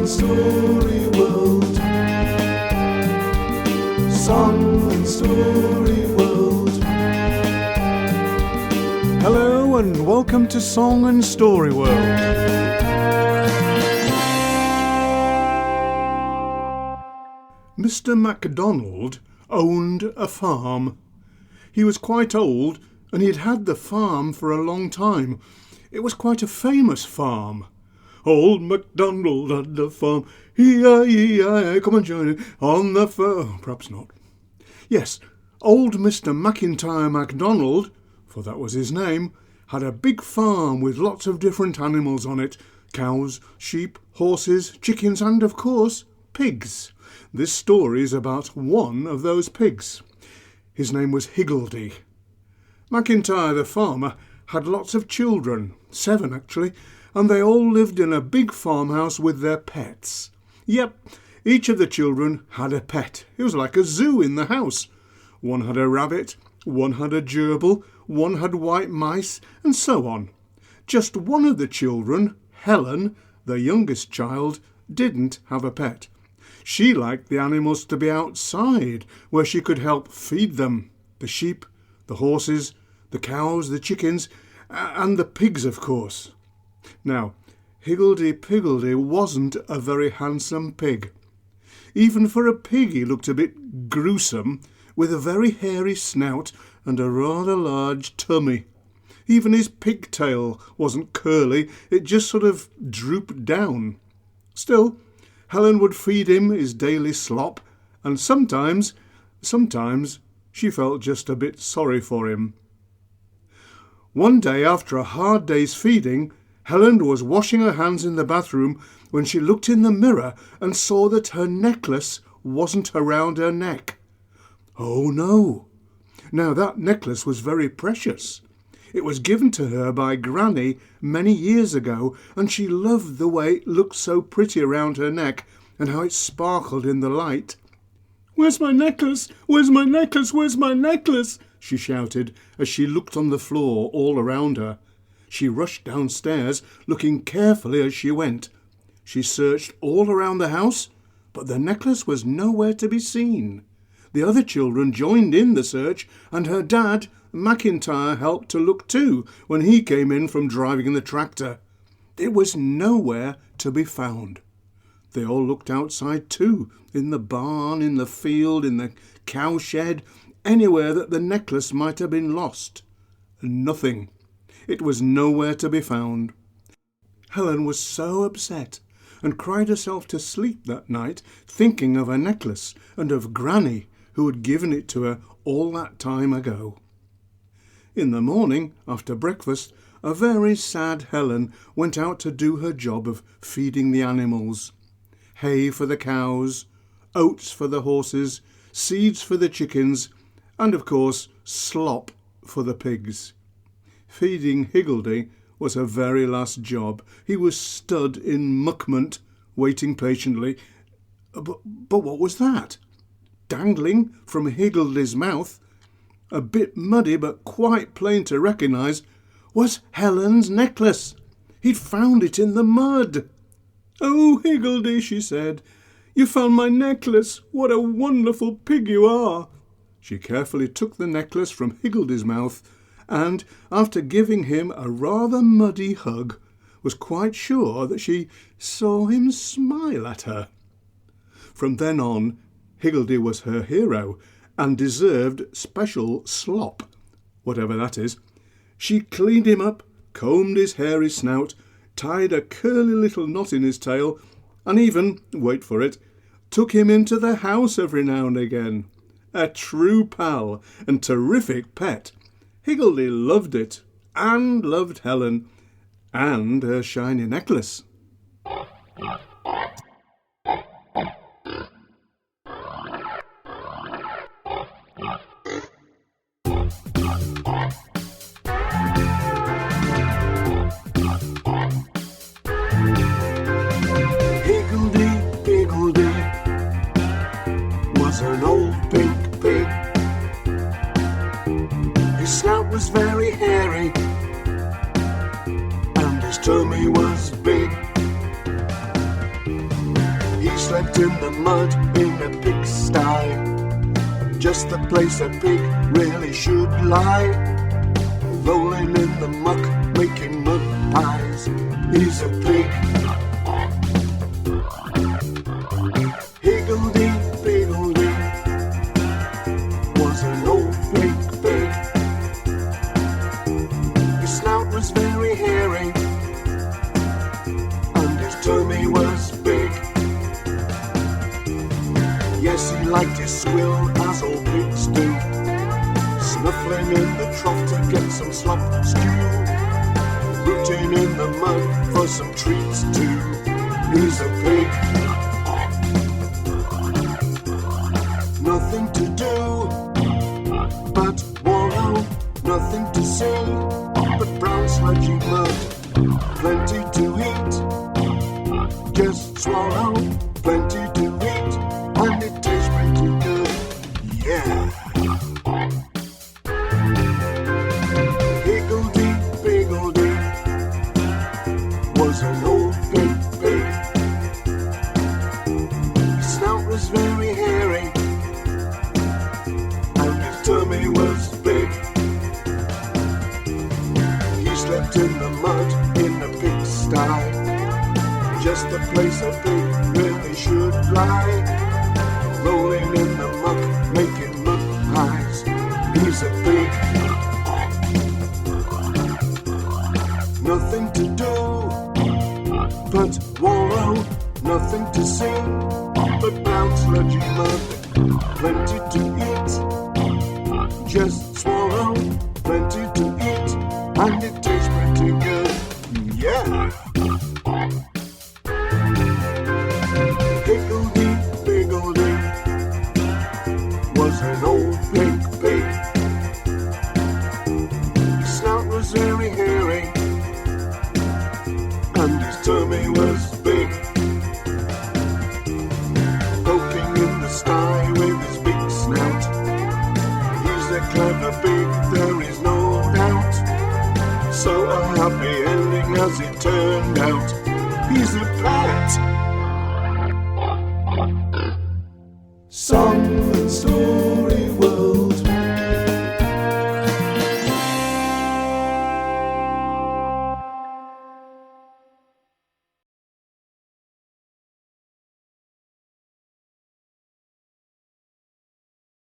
and Story World. Song and Story World. Hello and welcome to Song and Story World. Mr. MacDonald owned a farm. He was quite old and he'd had the farm for a long time. It was quite a famous farm. Old MacDonald had the farm, E-I-E-I, come and join it, on the farm. Perhaps not. Yes, old Mr. McIntyre MacDonald, for that was his name, had a big farm with lots of different animals on it. Cows, sheep, horses, chickens and, of course, pigs. This story's about one of those pigs. His name was Higgledy. McIntyre the farmer had lots of children, 7 actually, and they all lived in a big farmhouse with their pets. Yep, each of the children had a pet. It was like a zoo in the house. One had a rabbit, one had a gerbil, one had white mice, and so on. Just one of the children, Helen, the youngest child, didn't have a pet. She liked the animals to be outside, where she could help feed them. The sheep, the horses, the cows, the chickens, and the pigs, of course. Now, Higgledy Piggledy wasn't a very handsome pig. Even for a pig he looked a bit gruesome, with a very hairy snout and a rather large tummy. Even his pigtail wasn't curly, it just sort of drooped down. Still, Helen would feed him his daily slop, and sometimes she felt just a bit sorry for him. One day after a hard day's feeding, Helen was washing her hands in the bathroom when she looked in the mirror and saw that her necklace wasn't around her neck. Oh no! Now that necklace was very precious. It was given to her by Granny many years ago, and she loved the way it looked so pretty around her neck and how it sparkled in the light. "Where's my necklace? Where's my necklace? Where's my necklace?" she shouted as she looked on the floor all around her. She rushed downstairs, looking carefully as she went. She searched all around the house, but the necklace was nowhere to be seen. The other children joined in the search, and her dad, McIntyre, helped to look too when he came in from driving the tractor. It was nowhere to be found. They all looked outside too, in the barn, in the field, in the cowshed, anywhere that the necklace might have been lost. Nothing. It was nowhere to be found. Helen was so upset and cried herself to sleep that night, thinking of her necklace and of Granny, who had given it to her all that time ago. In the morning, after breakfast, a very sad Helen went out to do her job of feeding the animals. Hay for the cows, oats for the horses, seeds for the chickens, and of course slop for the pigs. Feeding Higgledy was her very last job. He was stood in muckment, waiting patiently. But what was that? Dangling from Higgledy's mouth, a bit muddy but quite plain to recognise, was Helen's necklace. He'd found it in the mud. "Oh, Higgledy," she said, "you found my necklace. What a wonderful pig you are." She carefully took the necklace from Higgledy's mouth and, after giving him a rather muddy hug, was quite sure that she saw him smile at her. From then on, Higgledy was her hero and deserved special slop, whatever that is. She cleaned him up, combed his hairy snout, tied a curly little knot in his tail, and even, wait for it, took him into the house every now and again. A true pal and terrific pet. Higgledy loved it, and loved Helen, and her shiny necklace. Higgledy Piggledy was an old pig. His snout was very hairy, and his tummy was big. slept in the mud in a pigsty, just the place a pig really should lie. Rolling in the muck, making mud pies. He's a pig. Higgledy Piggledy was an old big pig. His snout was very hairy, and his tummy was big. Yes, he liked his swill as all pigs do, snuffling in the trough to get some slop stew, rooting in the mud for some treats too. He's a pig. Nothing to do but wallow, nothing to see but brown sludgy mud. Plenty to eat, just swallow. Plenty to eat, and it tastes pretty good. Yeah. Higgledy Piggledy was an old big pig. His snout was very hairy, and his tummy was big. He slept in the mud in a pigsty, just the place a pig really should lie. Rolling in the muck, making mud pies. He's a pig. Nothing to do but wallow, nothing to see but brown sludgy mud. Plenty to eat, just swallow. Plenty to eat, and it tastes pretty good. Yeah. Higgledy Piggledy was an old big pig. His snout was very hairy, and his tummy was big. Poking in the sky with his big snout, he's a clever pig, there is no doubt. So a happy ending as it turned out. He's a pet.